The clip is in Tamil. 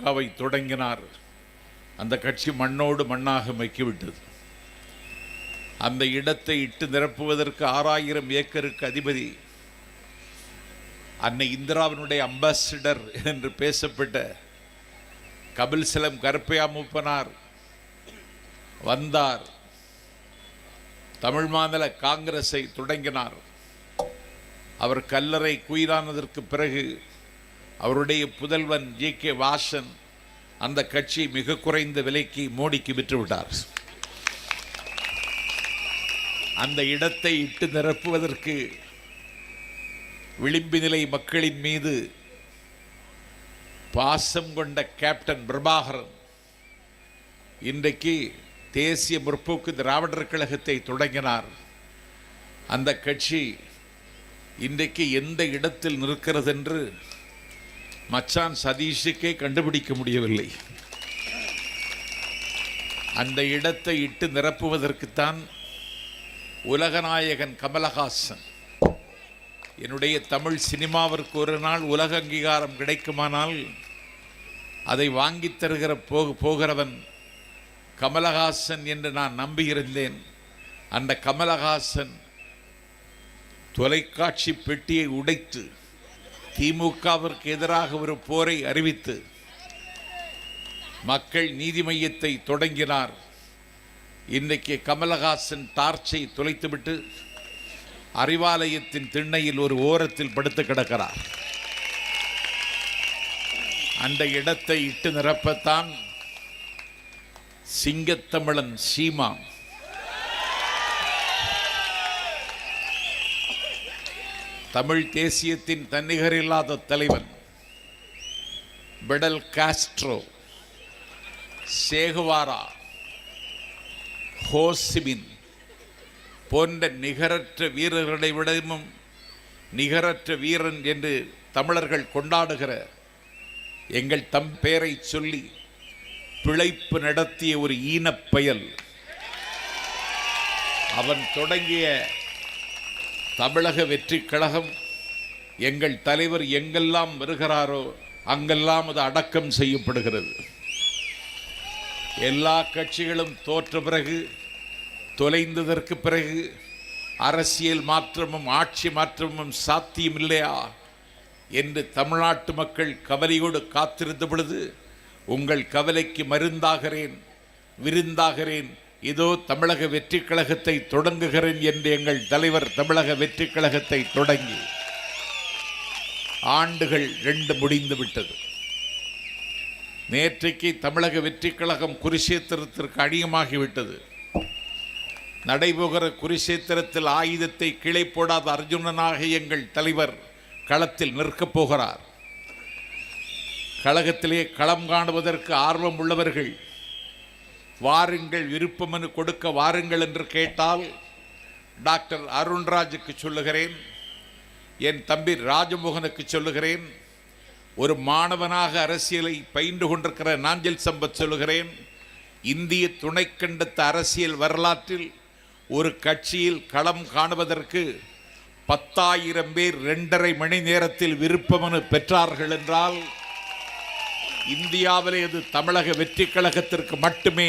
திமுகவை தொடங்கினார். அந்த கட்சி மண்ணோடு மண்ணாக மக்கிவிட்டது. அந்த இடத்தை இட்டு நிரப்புவதற்கு 6000 ஏக்கருக்கு அதிபதி, அன்னை இந்திராவினுடைய அம்பாசிடர் என்று பேசப்பட்ட கபில்சலம் கருப்பையா மூப்பனார் வந்தார். தமிழ் மாநில காங்கிரஸை தொடங்கினார். அவர் கல்லறை குயிலானதற்கு பிறகு அவருடைய புதல்வன் JK வாசன் அந்த கட்சி மிக குறைந்த விலைக்கு மோடிக்கு விற்றுவிட்டார். அந்த இடத்தை இட்டு நிரப்புவதற்கு விளிம்பு நிலை மக்களின் மீது பாசம் கொண்ட கேப்டன் பிரபாகரன் இன்றைக்கு தேசிய முற்போக்கு திராவிடர் கழகத்தை தொடங்கினார். அந்த கட்சி இன்றைக்கு எந்த இடத்தில் நிற்கிறது என்று மச்சான் சதீஷுக்கே கண்டுபிடிக்க முடியவில்லை. அந்த இடத்தை இட்டு நிரப்புவதற்குத்தான் உலகநாயகன் கமலஹாசன், என்னுடைய தமிழ் சினிமாவிற்கு ஒரு நாள் உலக அங்கீகாரம் கிடைக்குமானால் அதை வாங்கித் தருகிற போகிறவன் கமலஹாசன் என்று நான் நம்பியிருந்தேன். அந்த கமலஹாசன் தொலைக்காட்சி பெட்டியை உடைத்து திமுகவிற்கு எதிராக ஒரு போரை அறிவித்து மக்கள் நீதி மையத்தை தொடங்கினார். இன்றைக்கு கமலஹாசன் டார்ச்சை தொலைத்துவிட்டு அறிவாலயத்தின் திண்ணையில் ஒரு ஓரத்தில் படுத்து கிடக்கிறார். அந்த இடத்தை இட்டு நிரப்பத்தான் சிங்கத்தமிழன் சீமா, தமிழ் தேசியத்தின் தன்னிகரில்லாத தலைவன் பிடல் காஸ்ட்ரோ, சேகுவாரா, ஹோசிமின் போன்ற நிகரற்ற வீரர்களை விடவும் நிகரற்ற வீரன் என்று தமிழர்கள் கொண்டாடுகிற எங்கள் தம் பேரை சொல்லி பிழைப்பு நடத்திய ஒரு ஈனப்பயல், அவன் தொடங்கிய தமிழக வெற்றி கழகம் எங்கள் தலைவர் எங்கெல்லாம் வருகிறாரோ அங்கெல்லாம் அது அடக்கம் செய்யப்படுகிறது. எல்லா கட்சிகளும் தோற்ற பிறகு, தொலைந்ததற்கு பிறகு அரசியல் மாற்றமும் ஆட்சி மாற்றமும் சாத்தியம் இல்லையா என்று தமிழ்நாட்டு மக்கள் கவலையோடு காத்திருந்த பொழுது உங்கள் கவலைக்கு மருந்தாகிறேன், விருந்தாகிறேன், இதோ தமிழக வெற்றி கழகத்தை தொடங்குகிறேன் என்று எங்கள் தலைவர் தமிழக வெற்றி கழகத்தை தொடங்கி ஆண்டுகள் 2 முடிந்து விட்டது. நேற்றைக்கு தமிழக வெற்றி கழகம் குருஷேத்திரத்திற்கு அணியமாகிவிட்டது. நடைபெறுகிற குருஷேத்திரத்தில் ஆயுதத்தை கீழே போடாத அர்ஜுனனாக எங்கள் தலைவர் களத்தில் நிற்கப் போகிறார். கழகத்திலே களம் காணுவதற்கு ஆர்வம் உள்ளவர்கள் வாருங்கள், விருப்பமனு கொடுக்க வாருங்கள் என்று கேட்டால் டாக்டர் அருண்ராஜுக்கு சொல்லுகிறேன், என் தம்பி ராஜமோகனுக்கு சொல்லுகிறேன், ஒரு மாணவனாக அரசியலை பயின்று கொண்டிருக்கிற நாஞ்சில் சம்பத் சொல்லுகிறேன், இந்திய துணைக்கண்டத்து அரசியல் வரலாற்றில் ஒரு கட்சியில் களம் காணுவதற்கு 10,000 பேர் 2.5 மணி நேரத்தில் விருப்பமனு பெற்றார்கள் என்றால் இந்தியாவிலே அது தமிழக வெற்றி கழகத்திற்கு மட்டுமே